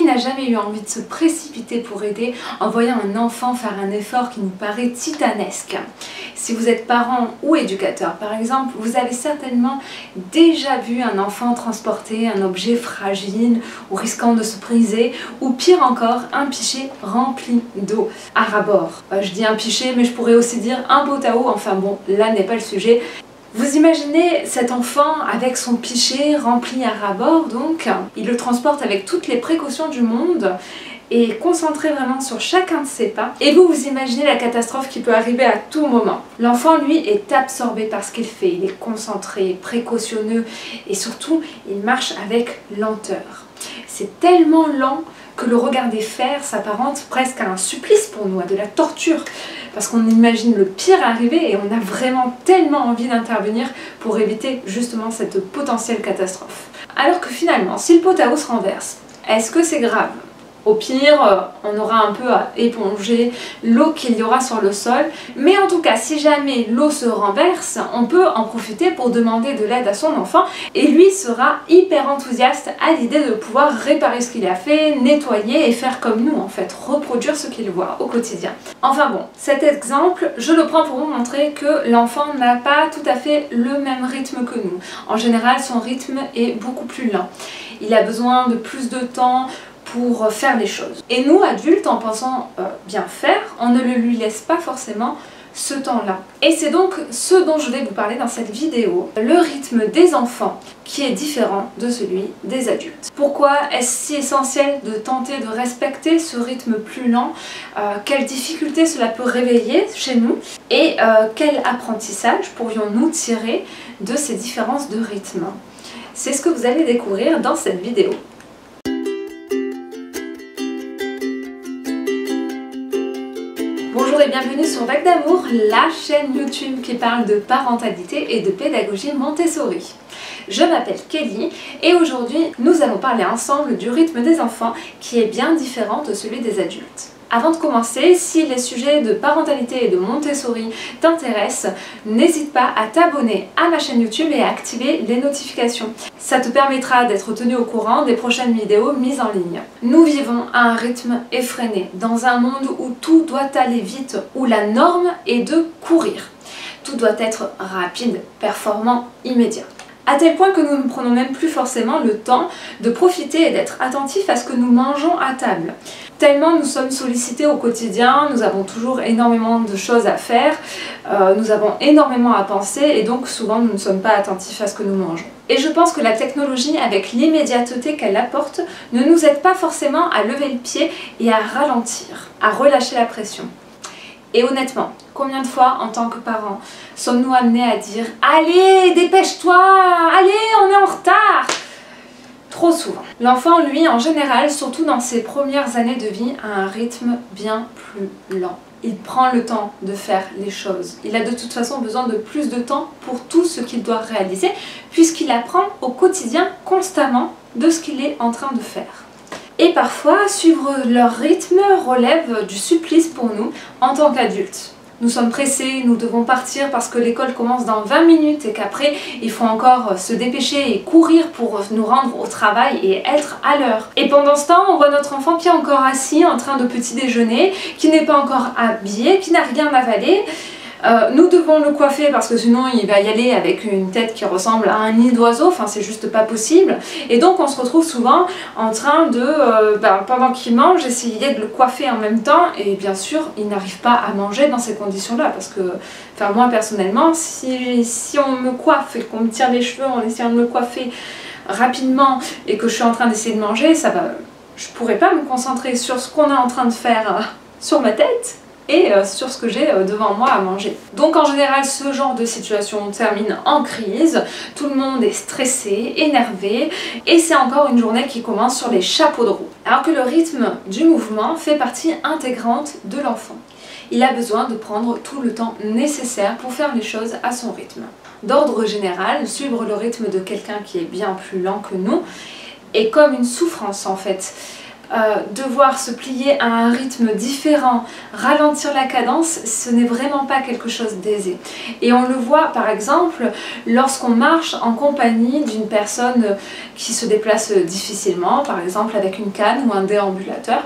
Qui n'a jamais eu envie de se précipiter pour aider en voyant un enfant faire un effort qui nous paraît titanesque? Si vous êtes parent ou éducateur par exemple, vous avez certainement déjà vu un enfant transporter un objet fragile ou risquant de se briser, ou pire encore, un pichet rempli d'eau à ras-bord. Je dis un pichet, mais je pourrais aussi dire un pot à eau, enfin bon, là n'est pas le sujet. Vous imaginez cet enfant avec son pichet rempli à ras-bord, donc il le transporte avec toutes les précautions du monde et concentré vraiment sur chacun de ses pas. Et vous imaginez la catastrophe qui peut arriver à tout moment. L'enfant, lui, est absorbé par ce qu'il fait. Il est concentré, précautionneux et surtout, il marche avec lenteur. C'est tellement lent que le regarder faire s'apparente presque à un supplice pour nous, à de la torture. Parce qu'on imagine le pire arriver et on a vraiment tellement envie d'intervenir pour éviter justement cette potentielle catastrophe. Alors que finalement, si le pot à eau se renverse, est-ce que c'est grave? Au pire, on aura un peu à éponger l'eau qu'il y aura sur le sol. Mais en tout cas, si jamais l'eau se renverse, on peut en profiter pour demander de l'aide à son enfant. Et lui sera hyper enthousiaste à l'idée de pouvoir réparer ce qu'il a fait, nettoyer et faire comme nous en fait, reproduire ce qu'il voit au quotidien. Enfin bon, cet exemple, je le prends pour vous montrer que l'enfant n'a pas tout à fait le même rythme que nous. En général, son rythme est beaucoup plus lent. Il a besoin de plus de temps pour faire les choses. Et nous, adultes, en pensant bien faire, on ne le lui laisse pas forcément ce temps-là. Et c'est donc ce dont je vais vous parler dans cette vidéo, le rythme des enfants qui est différent de celui des adultes. Pourquoi est-ce si essentiel de tenter de respecter ce rythme plus lent? Quelles difficultés cela peut réveiller chez nous? Et quel apprentissage pourrions-nous tirer de ces différences de rythme? C'est ce que vous allez découvrir dans cette vidéo. Bonjour et bienvenue sur Vague d'Amour, la chaîne YouTube qui parle de parentalité et de pédagogie Montessori. Je m'appelle Kelly et aujourd'hui nous allons parler ensemble du rythme des enfants qui est bien différent de celui des adultes. Avant de commencer, si les sujets de parentalité et de Montessori t'intéressent, n'hésite pas à t'abonner à ma chaîne YouTube et à activer les notifications. Ça te permettra d'être tenu au courant des prochaines vidéos mises en ligne. Nous vivons à un rythme effréné, dans un monde où tout doit aller vite, où la norme est de courir. Tout doit être rapide, performant, immédiat. À tel point que nous ne prenons même plus forcément le temps de profiter et d'être attentifs à ce que nous mangeons à table. Tellement nous sommes sollicités au quotidien, nous avons toujours énormément de choses à faire, nous avons énormément à penser et donc souvent nous ne sommes pas attentifs à ce que nous mangeons. Et je pense que la technologie, avec l'immédiateté qu'elle apporte, ne nous aide pas forcément à lever le pied et à ralentir, à relâcher la pression. Et honnêtement, combien de fois en tant que parents sommes-nous amenés à dire « Allez, dépêche-toi, allez, on est en retard !» Trop souvent. L'enfant, lui, en général, surtout dans ses premières années de vie, a un rythme bien plus lent. Il prend le temps de faire les choses. Il a de toute façon besoin de plus de temps pour tout ce qu'il doit réaliser, puisqu'il apprend au quotidien constamment de ce qu'il est en train de faire. Et parfois, suivre leur rythme relève du supplice pour nous en tant qu'adultes. Nous sommes pressés, nous devons partir parce que l'école commence dans 20 minutes et qu'après il faut encore se dépêcher et courir pour nous rendre au travail et être à l'heure. Et pendant ce temps, on voit notre enfant qui est encore assis en train de petit déjeuner, qui n'est pas encore habillé, qui n'a rien avalé. Nous devons le coiffer parce que sinon il va y aller avec une tête qui ressemble à un nid d'oiseau, enfin c'est juste pas possible. Et donc on se retrouve souvent en train de, pendant qu'il mange, essayer de le coiffer en même temps et bien sûr il n'arrive pas à manger dans ces conditions-là parce que, enfin moi personnellement, si on me coiffe et qu'on me tire les cheveux en essayant de me coiffer rapidement et que je suis en train d'essayer de manger, je pourrais pas me concentrer sur ce qu'on est en train de faire sur ma tête et sur ce que j'ai devant moi à manger. Donc en général ce genre de situation termine en crise, tout le monde est stressé, énervé et c'est encore une journée qui commence sur les chapeaux de roue. Alors que le rythme du mouvement fait partie intégrante de l'enfant. Il a besoin de prendre tout le temps nécessaire pour faire les choses à son rythme. D'ordre général, suivre le rythme de quelqu'un qui est bien plus lent que nous est comme une souffrance en fait. devoir se plier à un rythme différent, ralentir la cadence, ce n'est vraiment pas quelque chose d'aisé. Et on le voit par exemple lorsqu'on marche en compagnie d'une personne qui se déplace difficilement, par exemple avec une canne ou un déambulateur.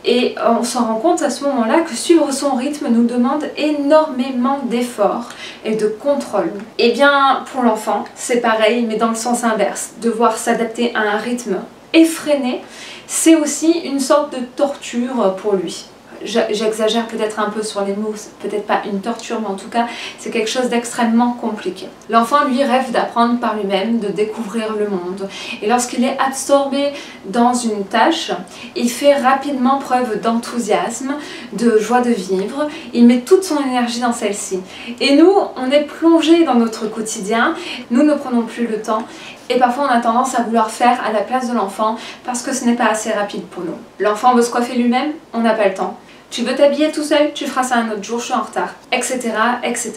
Et on se rend compte à ce moment-là que suivre son rythme nous demande énormément d'efforts et de contrôle. Et bien pour l'enfant, c'est pareil, mais dans le sens inverse. Devoir s'adapter à un rythme effréné, c'est aussi une sorte de torture pour lui. J'exagère peut-être un peu sur les mots, peut-être pas une torture, mais en tout cas c'est quelque chose d'extrêmement compliqué. L'enfant lui rêve d'apprendre par lui-même, de découvrir le monde. Et lorsqu'il est absorbé dans une tâche, il fait rapidement preuve d'enthousiasme, de joie de vivre, il met toute son énergie dans celle-ci. Et nous, on est plongé dans notre quotidien, nous ne prenons plus le temps. Et parfois on a tendance à vouloir faire à la place de l'enfant parce que ce n'est pas assez rapide pour nous. L'enfant veut se coiffer lui-même, on n'a pas le temps. Tu veux t'habiller tout seul, tu feras ça un autre jour, je suis en retard, etc., etc.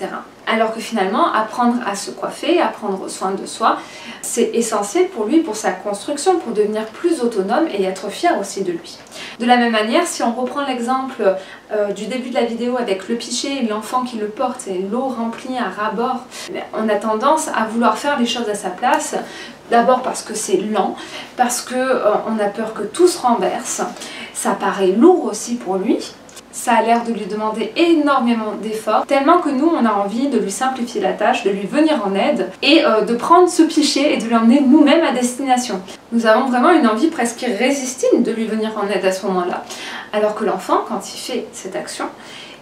Alors que finalement, apprendre à se coiffer, à prendre soin de soi, c'est essentiel pour lui, pour sa construction, pour devenir plus autonome et être fier aussi de lui. De la même manière, si on reprend l'exemple du début de la vidéo avec le pichet et l'enfant qui le porte et l'eau remplie à ras-bord, on a tendance à vouloir faire les choses à sa place. D'abord parce que c'est lent, parce qu'on a peur que tout se renverse, ça paraît lourd aussi pour lui. Ça a l'air de lui demander énormément d'efforts, tellement que nous on a envie de lui simplifier la tâche, de lui venir en aide et de prendre ce pichet et de l'emmener nous-mêmes à destination. Nous avons vraiment une envie presque irrésistible de lui venir en aide à ce moment-là. Alors que l'enfant, quand il fait cette action,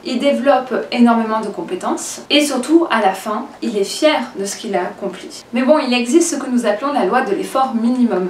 il développe énormément de compétences et surtout à la fin, il est fier de ce qu'il a accompli. Mais bon, il existe ce que nous appelons la loi de l'effort minimum.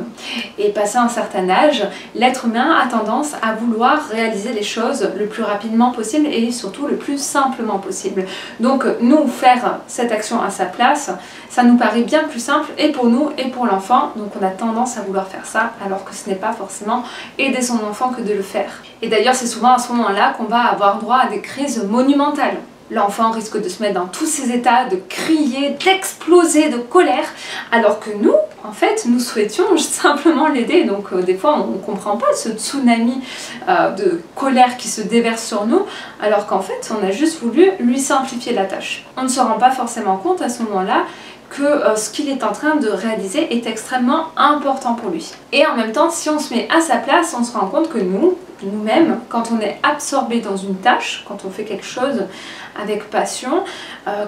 Et passé un certain âge, l'être humain a tendance à vouloir réaliser les choses le plus rapidement possible et surtout le plus simplement possible. Donc nous, faire cette action à sa place, ça nous paraît bien plus simple et pour nous et pour l'enfant. Donc on a tendance à vouloir faire ça alors que ce n'est pas forcément aider son enfant que de le faire. Et d'ailleurs, c'est souvent à ce moment-là qu'on va avoir droit à des crises monumentales. L'enfant risque de se mettre dans tous ces états, de crier, d'exploser de colère, alors que nous, en fait, nous souhaitions simplement l'aider. Donc des fois, on ne comprend pas ce tsunami de colère qui se déverse sur nous, alors qu'en fait, on a juste voulu lui simplifier la tâche. On ne se rend pas forcément compte à ce moment-là que ce qu'il est en train de réaliser est extrêmement important pour lui. Et en même temps, si on se met à sa place, on se rend compte que nous-mêmes, quand on est absorbé dans une tâche, quand on fait quelque chose avec passion,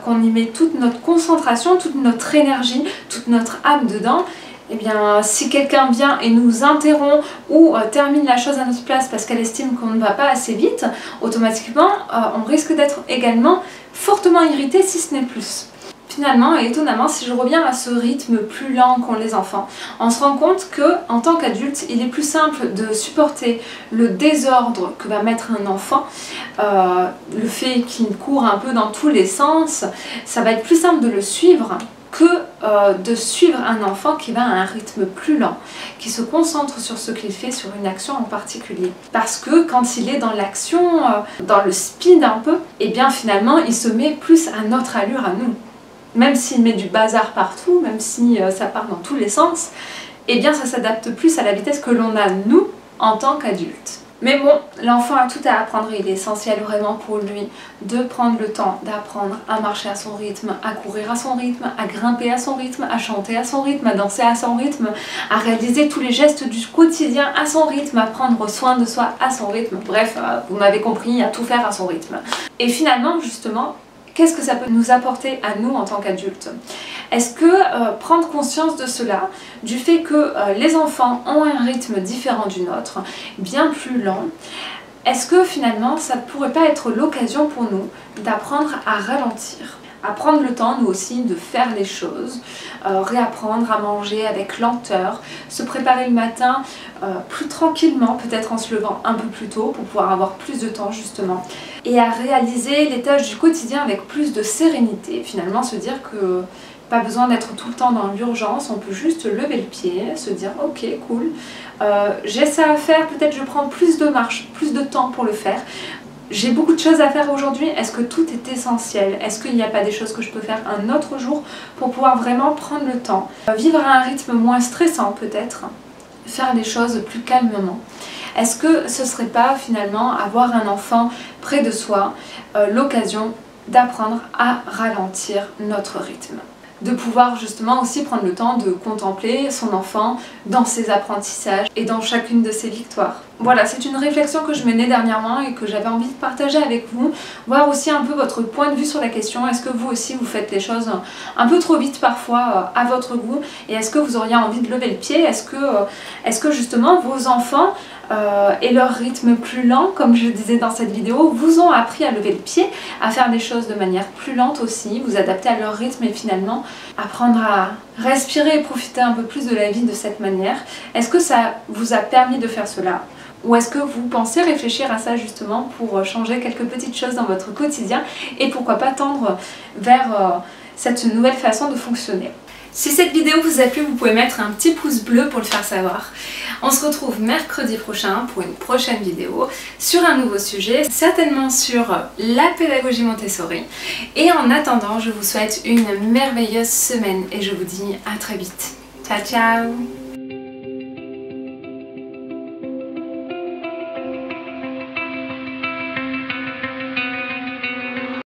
qu'on y met toute notre concentration, toute notre énergie, toute notre âme dedans, eh bien, si quelqu'un vient et nous interrompt ou termine la chose à notre place parce qu'elle estime qu'on ne va pas assez vite, automatiquement, on risque d'être également fortement irrité si ce n'est plus. Finalement et étonnamment, si je reviens à ce rythme plus lent qu'ont les enfants, on se rend compte que en tant qu'adulte, il est plus simple de supporter le désordre que va mettre un enfant, le fait qu'il court un peu dans tous les sens, ça va être plus simple de le suivre que de suivre un enfant qui va à un rythme plus lent, qui se concentre sur ce qu'il fait, sur une action en particulier. Parce que quand il est dans l'action, dans le speed un peu, et bien finalement il se met plus à notre allure à nous. Même s'il met du bazar partout, même si ça part dans tous les sens, eh bien ça s'adapte plus à la vitesse que l'on a nous en tant qu'adultes. Mais bon, l'enfant a tout à apprendre, il est essentiel vraiment pour lui de prendre le temps d'apprendre à marcher à son rythme, à courir à son rythme, à grimper à son rythme, à chanter à son rythme, à danser à son rythme, à réaliser tous les gestes du quotidien à son rythme, à prendre soin de soi à son rythme, bref, vous m'avez compris, à tout faire à son rythme. Et finalement, justement, qu'est-ce que ça peut nous apporter à nous en tant qu'adultes? Est-ce que prendre conscience de cela, du fait que les enfants ont un rythme différent du nôtre, bien plus lent, est-ce que finalement ça ne pourrait pas être l'occasion pour nous d'apprendre à ralentir? À prendre le temps nous aussi de faire les choses, réapprendre à manger avec lenteur, se préparer le matin plus tranquillement, peut-être en se levant un peu plus tôt pour pouvoir avoir plus de temps justement, et à réaliser les tâches du quotidien avec plus de sérénité, finalement se dire que pas besoin d'être tout le temps dans l'urgence, on peut juste lever le pied, se dire ok cool, j'ai ça à faire, peut-être je prends plus de marche, plus de temps pour le faire. J'ai beaucoup de choses à faire aujourd'hui, est-ce que tout est essentiel? Est-ce qu'il n'y a pas des choses que je peux faire un autre jour pour pouvoir vraiment prendre le temps? Vivre à un rythme moins stressant peut-être, faire les choses plus calmement. est-ce que ce serait pas finalement avoir un enfant près de soi l'occasion d'apprendre à ralentir notre rythme? De pouvoir justement aussi prendre le temps de contempler son enfant dans ses apprentissages et dans chacune de ses victoires. Voilà, c'est une réflexion que je menais dernièrement et que j'avais envie de partager avec vous, voir aussi un peu votre point de vue sur la question. Est-ce que vous aussi vous faites les choses un peu trop vite parfois à votre goût, et est-ce que vous auriez envie de lever le pied? Est-ce que justement vos enfants et leur rythme plus lent, comme je disais dans cette vidéo, vous ont appris à lever le pied, à faire des choses de manière plus lente aussi, vous adapter à leur rythme et finalement apprendre à respirer et profiter un peu plus de la vie de cette manière? Est-ce que ça vous a permis de faire cela? Ou est-ce que vous pensez réfléchir à ça justement pour changer quelques petites choses dans votre quotidien et pourquoi pas tendre vers cette nouvelle façon de fonctionner? Si cette vidéo vous a plu, vous pouvez mettre un petit pouce bleu pour le faire savoir. On se retrouve mercredi prochain pour une prochaine vidéo sur un nouveau sujet, certainement sur la pédagogie Montessori. Et en attendant, je vous souhaite une merveilleuse semaine et je vous dis à très vite. Ciao ciao!